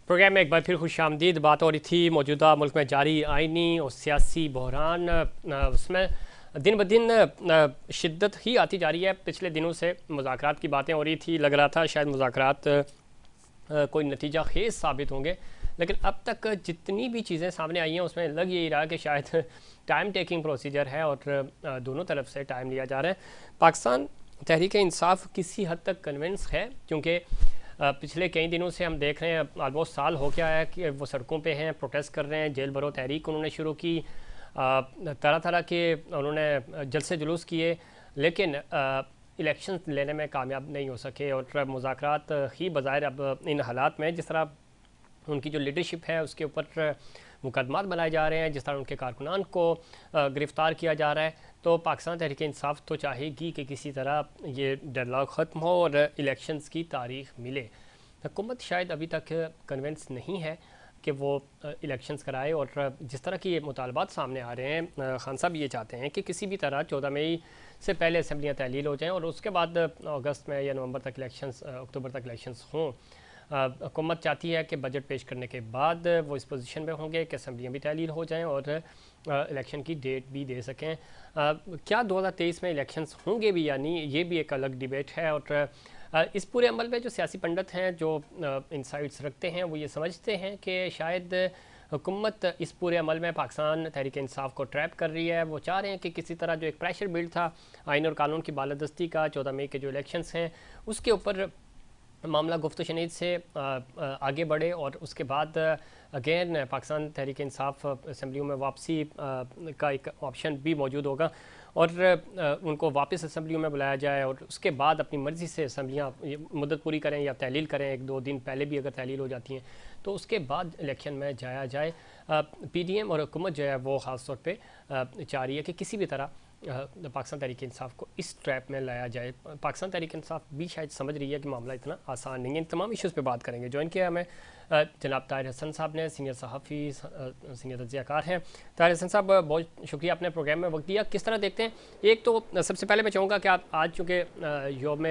Programme में एक बार फिर खुशामदीद। बात हो रही थी मौजूदा मुल्क में जारी आइनी और सियासी बहरान, उसमें दिन ब दिन शिद्दत ही आती जा रही है। पिछले दिनों से मुज़ाकरात की बातें हो रही थी, लग रहा था शायद मुज़ाकरात कोई नतीजा खेज साबित होंगे, लेकिन अब तक जितनी भी चीज़ें सामने आई हैं उसमें लग यही रहा कि शायद टाइम टेकिंग प्रोसीजर है और दोनों तरफ से टाइम लिया जा रहा है। पाकिस्तान तहरीक इंसाफ किसी हद तक कन्विंस है, क्योंकि पिछले कई दिनों से हम देख रहे हैं, ऑलमोस्ट साल हो गया है कि वो सड़कों पे हैं, प्रोटेस्ट कर रहे हैं। जेल भरो तहरीक उन्होंने शुरू की, तरह तरह के उन्होंने जलसे जुलूस किए, लेकिन इलेक्शन लेने में कामयाब नहीं हो सके। और मुज़ाकरात ही बज़ाहिर अब इन हालात में, जिस तरह उनकी जो लीडरशिप है उसके ऊपर मुकदमात बनाए जा रहे हैं, जिस तरह उनके कारकुनान को गिरफ़्तार किया जा रहा है, तो पाकिस्तान तहरीक इंसाफ तो चाहेगी कि किसी तरह ये डेडलॉक ख़त्म हो और इलेक्शंस की तारीख मिले। हुकूमत शायद अभी तक कन्विंस नहीं है कि वो इलेक्शंस कराए, और जिस तरह की ये मुतालबात सामने आ रहे हैं, खान साहब ये चाहते हैं कि किसी भी तरह 14 मई से पहले असम्बलियाँ तहलील हो जाएँ और उसके बाद अगस्त में या नवंबर तक इलेक्शंस, अक्टूबर तक इलेक्शंस हों। हुकूमत चाहती है कि बजट पेश करने के बाद वो इस पोजीशन में होंगे कि असम्बलियाँ भी तहलील हो जाएं और इलेक्शन की डेट भी दे सकें। क्या 2023 में इलेक्शंस होंगे भी या नहीं, ये भी एक अलग डिबेट है। और इस पूरे अमल में जो सियासी पंडित हैं, जो इंसाइट्स रखते हैं, वो ये समझते हैं कि शायद हुकूमत इस पूरे अमल में पाकिस्तान तहरीक इंसाफ को ट्रैप कर रही है। वो चाह रहे हैं कि किसी तरह जो एक प्रेशर बिल्ड था आइन और कानून की बालादस्ती का 14 मई के जो इलेक्शंस हैं उसके ऊपर मामला गुफ्त शनीद से आगे बढ़े, और उसके बाद अगेन पाकिस्तान तहरीक इंसाफ असम्बलियों में वापसी का एक ऑप्शन भी मौजूद होगा और उनको वापस असम्बलियों में बुलाया जाए और उसके बाद अपनी मर्ज़ी से असम्बलियाँ मुद्दत पूरी करें या तहलील करें। 1-2 दिन पहले भी अगर तहलील हो जाती हैं तो उसके बाद इलेक्शन में जाया जाए। PDM और हुकूमत जो है वो ख़ास तौर पे चाह रही है कि किसी भी तरह पाकिस्तान तहरीक इंसाफ को इस ट्रैप में लाया जाए। पाकिस्तान तहरीक इंसाफ भी शायद समझ रही है कि मामला इतना आसान नहीं है। इन तमाम इश्यूज़ पे बात करेंगे। ज्वाइन किया हमें जनाब ताहिर हसन साहब ने, सीनियर सहाफ़ी, सीनियर तज्ज़ियाकार हैं। ताहिर हसन साहब, बहुत शुक्रिया आपने प्रोग्राम में वक्त दिया। किस तरह देखते हैं, एक तो सबसे पहले मैं चाहूँगा कि आप आज चूँकि यौम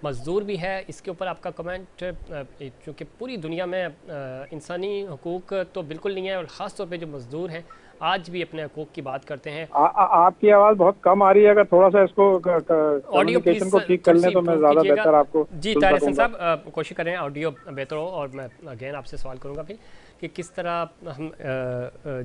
मज़दूर भी है, इसके ऊपर आपका कमेंट, चूँकि पूरी दुनिया में इंसानी हकूक़ तो बिल्कुल नहीं है और ख़ास तौर पे जो मज़दूर हैं आज भी अपने हकूक़ की बात करते हैं। आपकी आवाज़ बहुत कम आ रही है, अगर थोड़ा सा इसको ऑडियो कम्युनिकेशन को ठीक कर लें तो मैं ज़्यादा बेहतर आपको जी। ताहिर हसन साहब, कोशिश करें ऑडियो बेहतर हो, और मैं अगेन आपसे सवाल करूँगा फिर कि किस तरह हम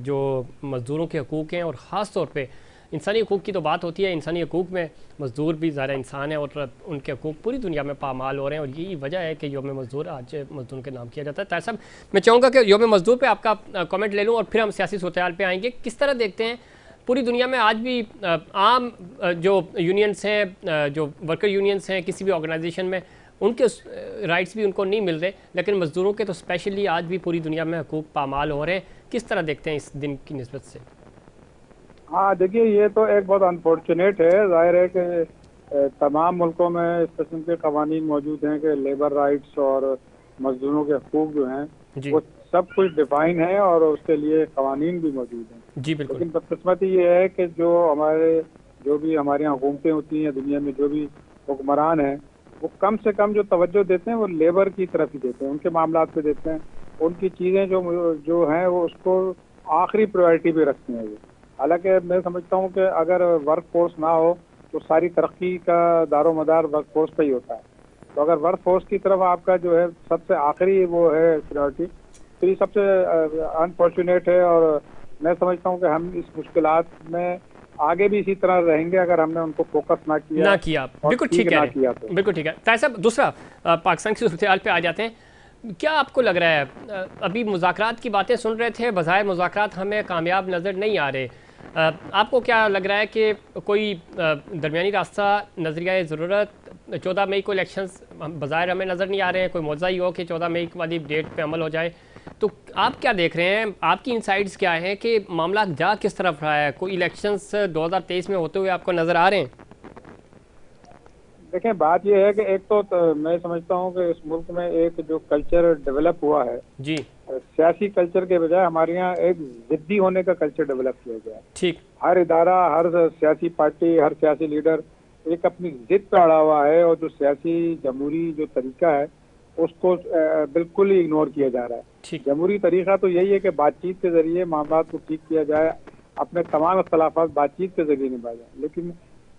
जो मज़दूरों के हकूक़ हैं और ख़ास तौर पे इंसानी हकूक़ की तो बात होती है, इंसानी हकूक़ में मज़दूर भी ज़्यादा इंसान है और उनके हकूक़ पूरी दुनिया में पामाल हो रहे हैं, और यही वजह है कि यौम मज़दूर आज मज़दूर के नाम किया जाता है। ताहिर साहब, मैं चाहूँगा कि यौम मज़दूर पे आपका कमेंट ले लूँ और फिर हम सियासी सूरत-ए-हाल पे आएँगे। किस तरह देखते हैं पूरी दुनिया में आज भी आम जो यूनियंस हैं, जो वर्कर यूनियंस हैं किसी भी ऑर्गेनाइजेशन में, उनके राइट्स भी उनको नहीं मिल रहे, लेकिन मज़दूरों के तो स्पेशली आज भी पूरी दुनिया में हकूक़ पामाल हो रहे हैं। किस तरह देखते हैं इस दिन की निस्बत से? हाँ, देखिए, ये तो एक बहुत अनफॉर्चुनेट है। जाहिर है कि तमाम मुल्कों में इस किस्म के कवानीन मौजूद हैं कि लेबर राइट्स और मजदूरों के हकूक़ जो हैं वो सब कुछ डिफाइन है और उसके लिए कवानीन भी मौजूद हैं। जी बिल्कुल। लेकिन बदकिस्मती ये है कि जो भी हमारे यहाँ हुकूमतें होती हैं, दुनिया में जो भी हुक्मरान हैं, वो कम से कम जो तवज्जो देते हैं वो लेबर की तरफ ही देते हैं, उनके मामला पे देते हैं। उनकी चीज़ें जो हैं वो उसको आखिरी प्रायोरिटी पे रखते हैं। हालांकि मैं समझता हूँ कि अगर वर्क फोर्स ना हो तो सारी तरक्की का दारोमदार वर्क फोर्स पे ही होता है। तो अगर वर्क फोर्स की तरफ आपका जो है सबसे आखिरी वो है प्रायोरिटी, तो ये सबसे अनफॉर्चुनेट है। और मैं समझता हूँ कि हम इस मुश्किलात में आगे भी इसी तरह रहेंगे अगर हमने उनको फोकस ना किया। बिल्कुल ठीक है, बिल्कुल ठीक है। ताहिर साहब, दूसरा पाकिस्तान की सूरत-ए-हाल पे आ जाते हैं। क्या आपको लग रहा है, अभी मुज़ाकरात की बातें सुन रहे थे, बज़ाहिर मुज़ाकरात हमें कामयाब नज़र नहीं आ रहे, आपको क्या लग रहा है कि कोई दरमियानी रास्ता, नज़रिया ज़रूरत, 14 मई को इलेक्शंस बज़ाहिर हमें नज़र नहीं आ रहे हैं, कोई मौज़ा ही हो कि 14 मई वाली डेट पे अमल हो जाए, तो आप क्या देख रहे हैं, आपकी इनसाइट्स क्या हैं कि मामला जा किस तरफ रहा है? कोई इलेक्शंस 2023 में होते हुए आपको नज़र आ रहे हैं? देखें, बात यह है कि एक तो मैं समझता हूँ कि इस मुल्क में एक जो कल्चर डेवलप हुआ है जी, सियासी कल्चर के बजाय हमारे यहाँ एक जिद्दी होने का कल्चर डेवलप किया गया है। ठीक। हर इदारा, हर सियासी पार्टी, हर सियासी लीडर एक अपनी जिद पे अड़ा हुआ है, और जो सियासी जमहूरी जो तरीका है उसको बिल्कुल ही इग्नोर किया जा रहा है। ठीक। जमहूरी तरीका तो यही है कि बातचीत के जरिए मामला को ठीक किया जाए, अपने तमाम इख्तलाफात बातचीत के जरिए निभाए जाए, लेकिन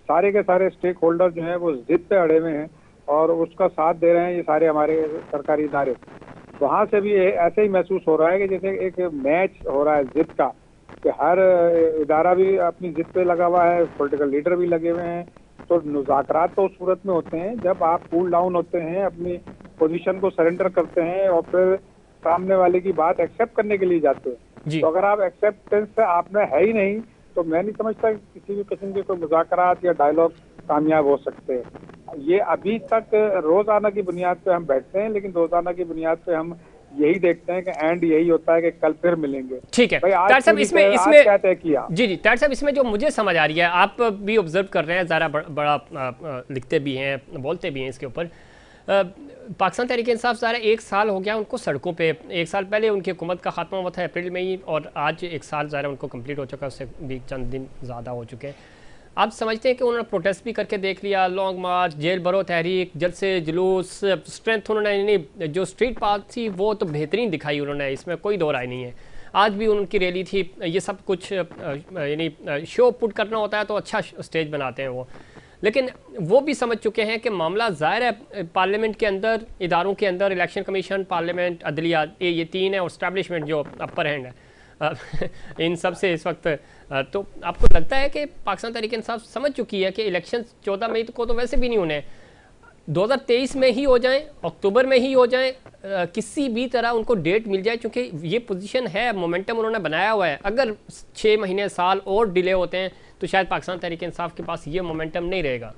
सारे के सारे स्टेक होल्डर जो हैं वो जिद पे अड़े हुए हैं और उसका साथ दे रहे हैं ये सारे हमारे सरकारी इदारे। वहाँ से भी ऐसे ही महसूस हो रहा है कि जैसे एक मैच हो रहा है जिद का, कि हर इदारा भी अपनी जिद पे लगा हुआ है, पॉलिटिकल लीडर भी लगे हुए हैं। तो मुज़ाकरात तो उस सूरत में होते हैं जब आप कूल डाउन होते हैं, अपनी पोजीशन को सरेंडर करते हैं और फिर सामने वाले की बात एक्सेप्ट करने के लिए जाते हैं। तो अगर आप एक्सेप्टेंस आप में है ही नहीं तो मैं नहीं समझता कि किसी भी किस्म के कोई मुज़ाकरात या डायलॉग कामयाब हो सकते हैं। ये अभी तक रोजाना की बुनियाद पे हम बैठते हैं, लेकिन रोजाना की बुनियाद पे हम यही देखते हैं कि एंड यही होता है कि कल फिर मिलेंगे। ठीक है तार साहब, इसमें क्या तय किया? जी तार साहब, इसमें जो मुझे समझ आ रही है, आप भी ऑब्जर्व कर रहे हैं, ज़रा बड़ा लिखते भी हैं, बोलते भी हैं इसके ऊपर। पाकिस्तान तहरीक इंसाफ ज़रा 1 साल हो गया उनको सड़कों पे। 1 साल पहले उनकी हुकूमत का खात्मा हुआ था अप्रैल में ही, और आज 1 साल ज़रा उनको कंप्लीट हो चुका है, उससे भी चंद दिन ज़्यादा हो चुके हैं। आप समझते हैं कि उन्होंने प्रोटेस्ट भी करके देख लिया, लॉन्ग मार्च, जेल भरो तहरीक, जलसे जुलूस, स्ट्रेंथ उन्होंने जो स्ट्रीट पार्क थी वो तो बेहतरीन दिखाई उन्होंने, इसमें कोई दो राय नहीं है। आज भी उनकी रैली थी, ये सब कुछ यानी शो पुट करना होता है तो अच्छा स्टेज बनाते हैं वो। लेकिन वो भी समझ चुके हैं कि मामला ज़ाहिर है पार्लियामेंट के अंदर, इदारों के अंदर, इलेक्शन कमीशन, पार्लियामेंट, अदलिया, ये 3 है, और इस्टेब्लिशमेंट जो अपर हैंड है इन सब से इस वक्त। तो आपको लगता है कि पाकिस्तान तहरीक इंसाफ समझ चुकी है कि इलेक्शन 14 मई को तो वैसे भी नहीं होने, 2023 में ही हो जाएं, अक्टूबर में ही हो जाएं, किसी भी तरह उनको डेट मिल जाए, क्योंकि ये पोजीशन है, मोमेंटम उन्होंने बनाया हुआ है। अगर 6 महीने साल और डिले होते हैं तो शायद पाकिस्तान तहरीक इंसाफ के पास ये मोमेंटम नहीं रहेगा।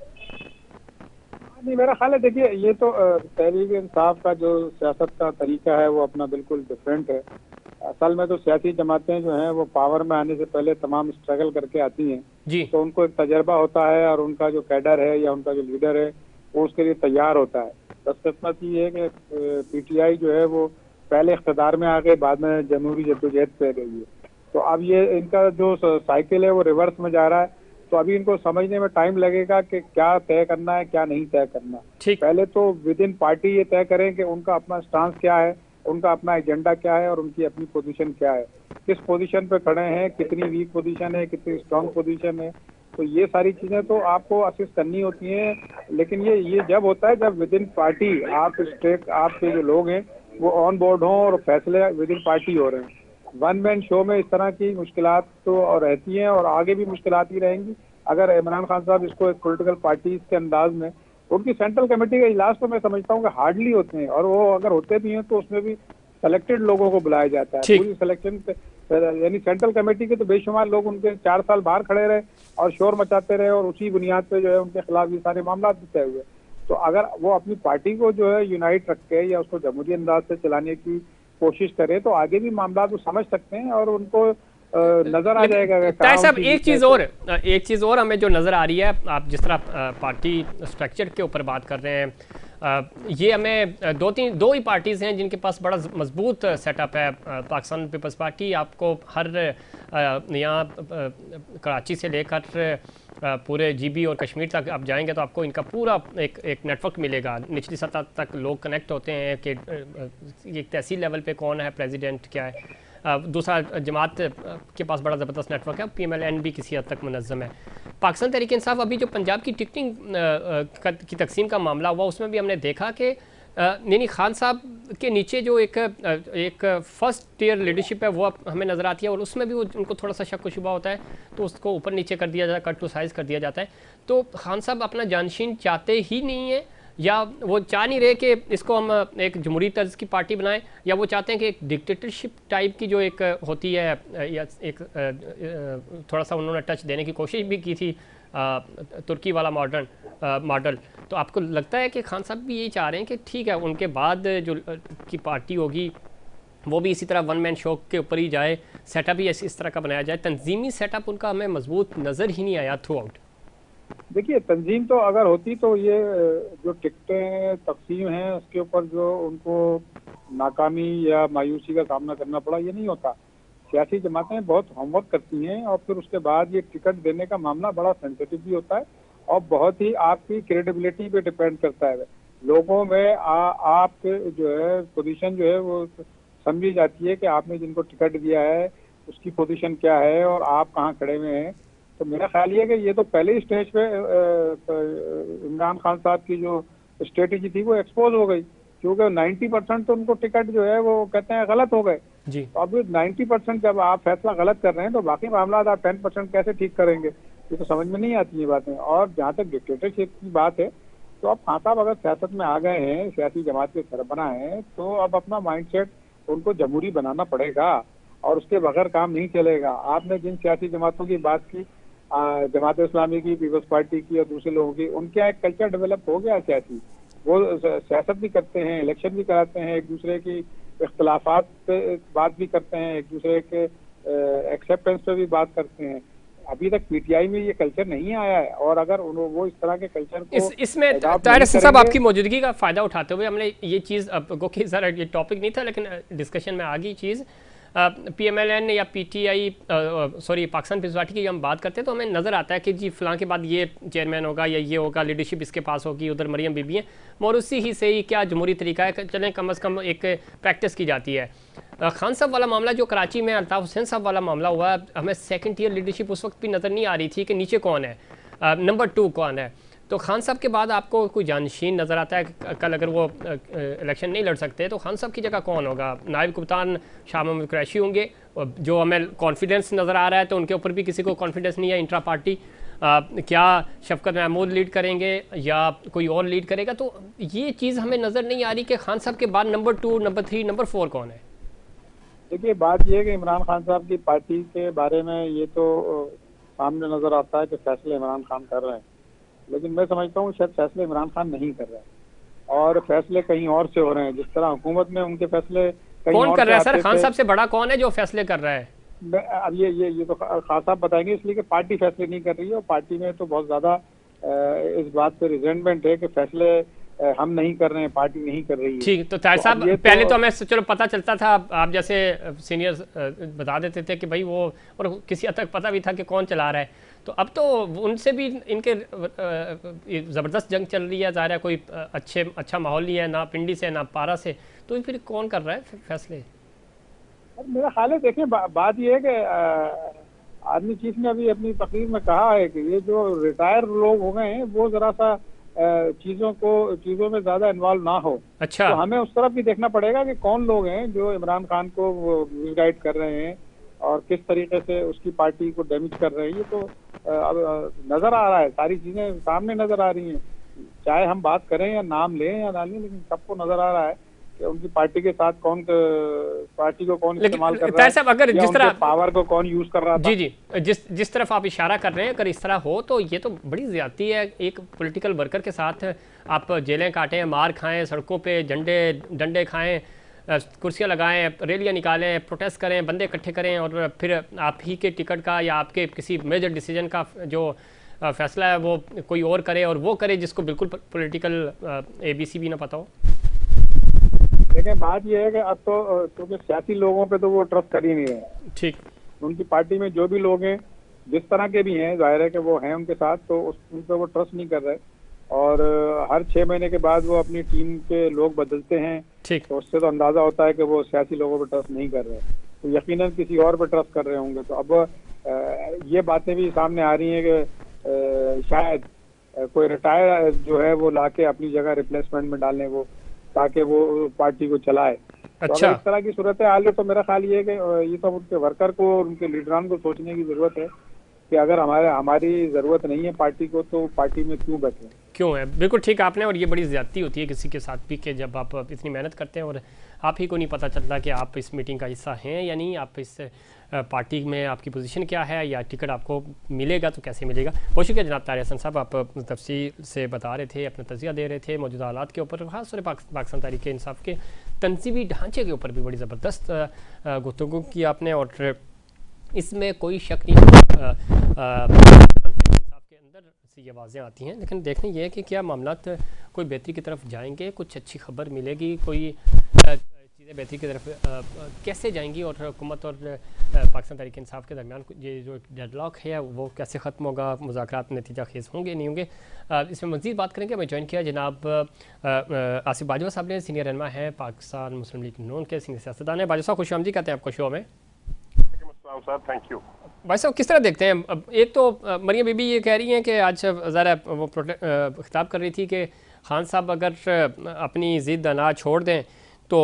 नहीं, मेरा ख्याल है, देखिए ये तो तहरीक इंसाफ का जो सियासत का तरीका है वो अपना बिल्कुल डिफरेंट है। असल में तो सियासी जमातें जो हैं वो पावर में आने से पहले तमाम स्ट्रगल करके आती हैं जी। तो उनको एक तजर्बा होता है और उनका जो कैडर है या उनका जो लीडर है वो उसके लिए तैयार होता है। बदकिस्मत ये है कि पीटीआई जो है वो पहले इख्तिदार में आ गए, बाद में जमहूरी जद्दोजहद पे गई है। तो अब ये इनका जो साइकिल है वो रिवर्स में जा रहा है। तो अभी इनको समझने में टाइम लगेगा कि क्या तय करना है, क्या नहीं तय करना। पहले तो विद इन पार्टी ये तय करें कि उनका अपना स्टांस क्या है, उनका अपना एजेंडा क्या है और उनकी अपनी पोजीशन क्या है, किस पोजीशन पे खड़े हैं, कितनी वीक पोजीशन है, कितनी स्ट्रांग पोजीशन है। तो ये सारी चीजें तो आपको असिस करनी होती हैं। लेकिन ये जब होता है जब विद इन पार्टी आपके जो लोग हैं वो ऑन बोर्ड हों और फैसले विद इन पार्टी हो रहे हैं। वन मैन शो में इस तरह की मुश्किलात तो और रहती हैं और आगे भी मुश्किलात ही रहेंगी। अगर इमरान खान साहब इसको एक पॉलिटिकल पार्टी के अंदाज में, उनकी सेंट्रल कमेटी का इजलास तो मैं समझता हूँ कि हार्डली होते हैं, और वो अगर होते भी हैं तो उसमें भी सेलेक्टेड लोगों को बुलाया जाता है। पूरी सिलेक्शन यानी सेंट्रल कमेटी के तो बेशुमार लोग उनके 4 साल बाहर खड़े रहे और शोर मचाते रहे और उसी बुनियाद पे जो है उनके खिलाफ ये सारे मामला भी तय हुए। तो अगर वो अपनी पार्टी को जो है यूनाइट रख के या उसको जमहूरी अंदाज से चलाने की कोशिश करे तो आगे भी मामला तो समझ सकते हैं और उनको नजर आ जाएगा। ताहिर साहब, एक चीज़ और हमें जो नज़र आ रही है, आप जिस तरह पार्टी स्ट्रक्चर के ऊपर बात कर रहे हैं, ये हमें दो ही पार्टीज़ हैं जिनके पास बड़ा मजबूत सेटअप है। पाकिस्तान पीपल्स पार्टी आपको हर यहाँ कराची से लेकर पूरे जीबी और कश्मीर तक आप जाएंगे तो आपको इनका पूरा एक नेटवर्क मिलेगा। निचली सतह तक लोग कनेक्ट होते हैं कि एक तहसील लेवल पे कौन है, प्रेसिडेंट क्या है। दूसरा, जमात के पास बड़ा ज़बरदस्त नेटवर्क है, PMLN भी किसी हद तक मुनज़्ज़म है। पाकिस्तान तहरीक इंसाफ अभी जो पंजाब की टिकटिंग की तकसीम का मामला हुआ उसमें भी हमने देखा कि यानी खान साहब के नीचे जो एक फर्स्ट टीयर लीडरशिप है वो हमें नज़र आती है और उसमें भी उनको थोड़ा सा शक व शुबा होता है तो उसको ऊपर नीचे कर दिया जाता है, कट टू साइज़ कर दिया जाता है। तो खान साहब अपना जानशीन चाहते ही नहीं है, या वो चाह नहीं रहे कि इसको हम एक जमहूरी तर्ज की पार्टी बनाएं, या वो चाहते हैं कि एक डिक्टेटरशिप टाइप की जो एक होती है, या एक थोड़ा सा उन्होंने टच देने की कोशिश भी की थी, तुर्की वाला मॉडल। तो आपको लगता है कि खान साहब भी यही चाह रहे हैं कि ठीक है उनके बाद जो की पार्टी होगी वो भी इसी तरह वन मैन शो के ऊपर ही जाए, सेटअप ही इस तरह का बनाया जाए? तंजीमी सेटअप उनका हमें मजबूत नज़र ही नहीं आया थ्रू आउट। देखिए, तंजीम तो अगर होती तो ये जो टिकटें तकसीम हैं उसके ऊपर जो उनको नाकामी या मायूसी का सामना करना पड़ा ये नहीं होता। सियासी जमातें बहुत होमवर्क करती हैं और फिर उसके बाद ये टिकट देने का मामला बड़ा सेंसिटिव भी होता है और बहुत ही आपकी क्रेडिबिलिटी पे डिपेंड करता है। लोगों में आप जो है पोजीशन जो है वो समझी जाती है कि आपने जिनको टिकट दिया है उसकी पोजीशन क्या है और आप कहाँ खड़े हुए हैं। तो मेरा ख्याल ये है कि ये तो पहले ही स्टेज पे इमरान खान साहब की जो स्ट्रेटेजी थी वो एक्सपोज हो गई, क्योंकि 90% तो उनको टिकट जो है वो कहते हैं गलत हो गए। जी। तो अब 90% जब आप फैसला गलत कर रहे हैं तो बाकी मामला आप 10% कैसे ठीक करेंगे, ये तो समझ में नहीं आती है बातें। और जहाँ तक डिक्टेटरशिप की बात है, तो अब खान साहब अगर सियासत में आ गए हैं, सियासी जमात के सरबराह हैं, तो अब अपना माइंडसेट उनको जमहूरी बनाना पड़ेगा और उसके बगैर काम नहीं चलेगा। आपने जिन सियासी जमातों की बात की, जमात इस्लामी की, पीपल्स पार्टी की और दूसरे लोगों की, उनके यहाँ एक कल्चर डेवलप हो गया सियासी। वो सियासत भी करते हैं, इलेक्शन भी कराते हैं, एक दूसरे की इख्तलाफात पे बात भी करते हैं, एक दूसरे के एक्सेप्टेंस पे भी बात करते हैं। अभी तक पीटीआई में ये कल्चर नहीं आया है, और अगर वो इस तरह के कल्चर को इसमें adopt ताहिर नहीं हसन साहब करेंगे। आपकी मौजूदगी का फ़ायदा उठाते हुए हमने ये चीज़ अब गो कि ज़रा ये टॉपिक नहीं था लेकिन डिस्कशन में आ गई चीज़, पीएमएलएन या PTI sorry Pakistan peoples party की हम बात करते हैं तो हमें नज़र आता है कि जी फलां के बाद ये चेयरमैन होगा या ये होगा, लीडरशिप इसके पास होगी, उधर मरियम बीबी हैं, मोरूसी ही से ही क्या जमहूरी तरीका है, चलें कम से कम एक प्रैक्टिस की जाती है। खान साहब वाला मामला जो कराची में अल्ताफ़ हुसैन साहब वाला मामला हुआ, हमें सेकंड ईयर लीडरशिप उस वक्त भी नज़र नहीं आ रही थी कि नीचे कौन है, नंबर 2 कौन है। तो खान साहब के बाद आपको कोई जानशीन नज़र आता है कि कल अगर वो इलेक्शन नहीं लड़ सकते तो खान साहब की जगह कौन होगा? नायब कप्तान शाह महमूद कुरैशी होंगे, जो हमें कॉन्फिडेंस नज़र आ रहा है, तो उनके ऊपर भी किसी को कॉन्फिडेंस नहीं है इंट्रा पार्टी। क्या शफकत महमूद लीड करेंगे या कोई और लीड करेगा? तो ये चीज़ हमें नज़र नहीं आ रही कि खान साहब के बाद नंबर 2, नंबर 3, नंबर 4 कौन है? देखिए, बात यह है कि इमरान खान साहब की पार्टी के बारे में ये तो सामने नजर आता है कि फैसले इमरान खान कर रहे हैं, लेकिन मैं समझता हूँ शायद फैसले इमरान खान नहीं कर रहे हैं और फैसले कहीं और से हो रहे हैं। जिस तरह हुकूमत में उनके फैसले कहीं कौन और कर से रहा है सर? आते खान थे। साहब से बड़ा कौन है जो फैसले कर रहा है? अब ये तो खान साहब बताएंगे, इसलिए कि पार्टी फैसले नहीं कर रही है और पार्टी में तो बहुत ज्यादा इस बात पे रिजेंटमेंट है कि फैसले हम नहीं कर रहे हैं, पार्टी नहीं कर रही है। ठीक, तो ताहिर साहब पहले तो हमें चलो पता चलता था, आप जैसे सीनियर्स बता देते थे कि भाई वो, और किसी हद तक पता भी था कि कौन चला रहा है, तो अब तो उनसे भी इनके ज़बरदस्त जंग चल रही है, ज़ाहिर है कोई अच्छा माहौल नहीं है, ना पिंडी से ना पारा से, तो फिर कौन कर रहा है फैसले? मेरा ख्याल है, देखें बात यह है कि आर्मी चीफ ने अभी अपनी तकरीर में कहा है कि ये जो रिटायर लोग हो गए हैं वो जरा सा चीजों में ज्यादा इन्वॉल्व ना हो। अच्छा, तो हमें उस तरफ भी देखना पड़ेगा कि कौन लोग हैं जो इमरान खान को मिसगाइड कर रहे हैं और किस तरीके से उसकी पार्टी को डैमेज कर रहे हैं। ये तो अब नजर आ रहा है, सारी चीजें सामने नजर आ रही हैं, चाहे हम बात करें या नाम लें या ना लें, लेकिन सबको नजर आ रहा है कि उनकी पार्टी के साथ कौन, पार्टी को कौन इस्तेमाल कर रहा है, साहब अगर जिस तरह पावर को कौन यूज कर रहा था। जी जिस तरफ आप इशारा कर रहे हैं, अगर इस तरह हो तो ये तो बड़ी ज्यादती है। एक पॉलिटिकल वर्कर के साथ आप जेलें काटें, मार खाएं, सड़कों पे डंडे खाएं, कुर्सियां लगाएं, रैलियां निकालें, प्रोटेस्ट करें, बंदे इकट्ठे करें और फिर आप ही के टिकट का या आपके किसी मेजर डिसीजन का जो फैसला है वो कोई और करे, और वो करे जिसको बिल्कुल पॉलिटिकल ABC भी ना पता हो। लेकिन बात यह है कि अब तो क्योंकि सियासी लोगों पे तो वो ट्रस्ट कर ही नहीं रहे। ठीक, उनकी पार्टी में जो भी लोग हैं, जिस तरह के भी हैं, जाहिर है कि वो हैं उनके साथ, तो उन पर वो ट्रस्ट नहीं कर रहे और हर 6 महीने के बाद वो अपनी टीम के लोग बदलते हैं। ठीक, तो उससे तो अंदाजा होता है कि वो सियासी लोगों पर ट्रस्ट नहीं कर रहे, तो यकीनन किसी और पर ट्रस्ट कर रहे होंगे। तो अब ये बातें भी सामने आ रही हैं कि शायद कोई रिटायर जो है वो लाके अपनी जगह रिप्लेसमेंट में डालें वो, ताकि वो पार्टी को चलाए। अच्छा, तो अगर इस तरह की सूरत हाल है तो मेरा ख्याल ये है कि ये सब उनके वर्कर को और उनके लीडरान को सोचने की जरूरत है कि अगर हमारी जरूरत नहीं है पार्टी को, तो पार्टी में क्यों बैठे, क्यों है। बिल्कुल ठीक आपने, और ये बड़ी ज़्यादती होती है किसी के साथ भी कि जब आप इतनी मेहनत करते हैं और आप ही को नहीं पता चलता कि आप इस मीटिंग का हिस्सा हैं या नहीं, आप इस पार्टी में आपकी पोजीशन क्या है या टिकट आपको मिलेगा तो कैसे मिलेगा। बहुत शुक्रिया जनाब ताहिर हसन साहब, आप तफसील से बता रहे थे, अपना तज़किया दे रहे थे मौजूदा हालात के ऊपर, खास तौर पर पाकिस्तान तहरीक इंसाफ के तनज़ीमी ढांचे के ऊपर भी बड़ी ज़बरदस्त गुफ्तगू की आपने, और इसमें कोई शक नहीं इंसाफ के अंदर से ये वाज़ें आती हैं। लेकिन देखने ये है कि क्या मामलात कोई बेहतरी की तरफ जाएंगे, कुछ अच्छी खबर मिलेगी, कोई चीज़ें बेहतरी की तरफ कैसे जाएंगी और हुकूमत और पाकिस्तान तहरीक इंसाफ के दरमियान ये जो डेडलॉक है वो कैसे ख़त्म होगा, मुज़ाकरात नतीजा खेज़ होंगे नहीं होंगे, इसमें मज़ीद बात करेंगे। मैं ज्वाइन किया जनाब आसिफ बाजवा साहब ने, सीनियर रहनुमा है पाकिस्तान मुस्लिम लीग नून के, सीनियर सियासतदान है। बाजवा साहब खुश आमदी कहते हैं आपको शो में। Sir thank you. भाई साहब किस तरह देखते हैं, अब एक तो मरियम बीबी ये कह रही हैं कि आज ज़रा वो खिताब कर रही थी कि खान साहब अगर अपनी ज़िद ना छोड़ दें तो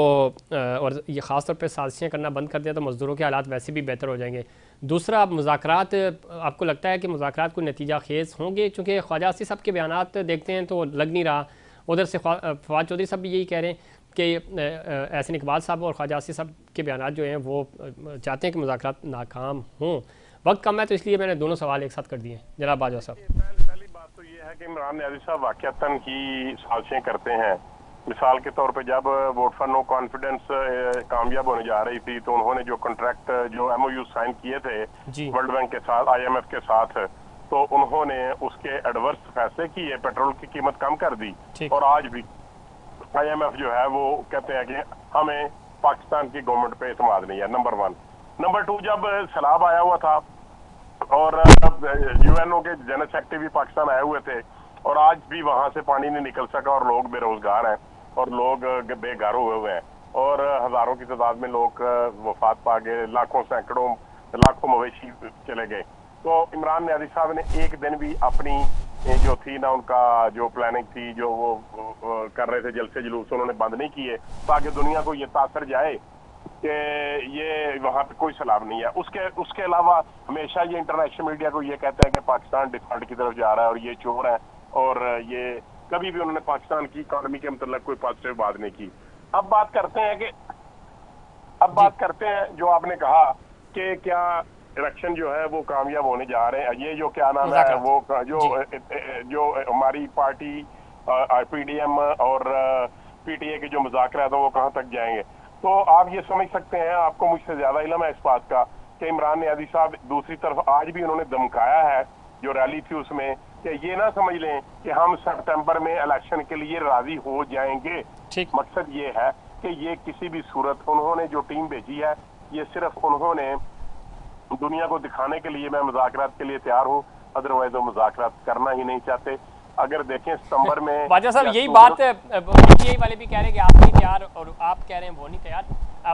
और ये ख़ास तौर पे साजिशें करना बंद कर दिया तो मज़दूरों के हालात वैसे भी बेहतर हो जाएंगे। दूसरा, मुज़ाकरात, आपको लगता है कि मुज़ाकरात को नतीजा खेज़ होंगे? चूँकि ख्वाजा आसिफ साहब के बयानात देखते हैं तो लग नहीं रहा, उधर से फवाद चौधरी साहब भी यही कह रहे हैं कि एहसन इकबाल साहब और ख्वाजा आसिफ साहब के बयानात जो हैं वो चाहते हैं कि मुज़ाकरात नाकाम हों। वक्त कम है तो इसलिए मैंने दोनों सवाल एक साथ कर दिए। जनाब बाजवा साहब, पहली बात तो ये है कि इमरान न्याजी साहब वाक़तन ही साजिशें करते हैं। मिसाल के तौर पे जब वोट फॉर नो कॉन्फिडेंस कामयाब होने जा रही थी तो उन्होंने जो कॉन्ट्रैक्ट जो MOU साइन किए थे वर्ल्ड बैंक के साथ, IMF के साथ, तो उन्होंने उसके एडवर्स फैसले किए, पेट्रोल की कीमत कम कर दी। और आज भी IMF जो है वो कहते हैं कि हमें पाकिस्तान की गवर्नमेंट पे एतमाद नहीं है, नंबर 1। नंबर 2, जब सैलाब आया हुआ था और UNO के जनरल सेक्रेटरी भी पाकिस्तान आए हुए थे और आज भी वहां से पानी नहीं निकल सका और लोग बेरोजगार हैं और लोग बेघर हुए हैं और हजारों की तादाद में लोग वफात पा गए, लाखों सैकड़ों लाखों मवेशी चले गए। तो इमरान न्याजी साहब ने एक दिन भी अपनी जो थी ना, उनका जो प्लानिंग थी, जो वो कर रहे थे जलसे जुलूस, उन्होंने बंद नहीं किए ताकि दुनिया को ये तासर जाए कि ये वहाँ पे कोई सैलाब नहीं है। उसके अलावा हमेशा ये इंटरनेशनल मीडिया को ये कहता है कि पाकिस्तान डिफॉल्ट की तरफ जा रहा है और ये चोर है, और ये कभी भी उन्होंने पाकिस्तान की इकोनॉमी के मतलब कोई पॉजिटिव बात नहीं की। अब बात करते हैं जो आपने कहा कि क्या इलेक्शन जो है वो कामयाब होने जा रहे हैं, ये जो क्या नाम है वो जो हमारी पार्टी PDM और PTA के जो मुज़ाकरात हैं वो कहाँ तक जाएंगे। तो आप ये समझ सकते हैं, आपको मुझसे ज्यादा इल्म है इस बात का, कि इमरान न्याजी साहब दूसरी तरफ आज भी उन्होंने धमकाया है जो रैली थी उसमें, कि ये ना समझ लें कि हम सितंबर में इलेक्शन के लिए राजी हो जाएंगे। मकसद ये है कि ये किसी भी सूरत, उन्होंने जो टीम भेजी है ये सिर्फ उन्होंने दुनिया को दिखाने के लिए मैं मुज़ाकरात के लिए तैयार हूँ, अदरवाइज वो मुज़ाकरात करना ही नहीं चाहते। अगर देखें सितंबर में बाजवा साहब यही बात यही वाले भी कह रहे हैं कि आप नहीं तैयार और आप कह रहे हैं वो नहीं तैयार।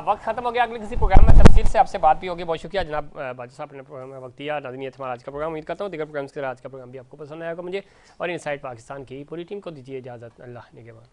वक्त खत्म हो गया, अगले किसी प्रोग्राम में तफसील से आपसे बात भी होगी। बहुत शुक्रिया जनाब बाजवा साहब ने प्रोग्राम में वक्त दिया। नाज़रीन, हमारा आज का प्रोग्राम, उम्मीद करता हूँ दीगर प्रोग्राम्स की तरह आज का प्रोग्राम भी आपको पसंद आएगा मुझे और इनसाइड पाकिस्तान की पूरी टीम को दीजिए इजाज़त। अल्लाह निगहबान।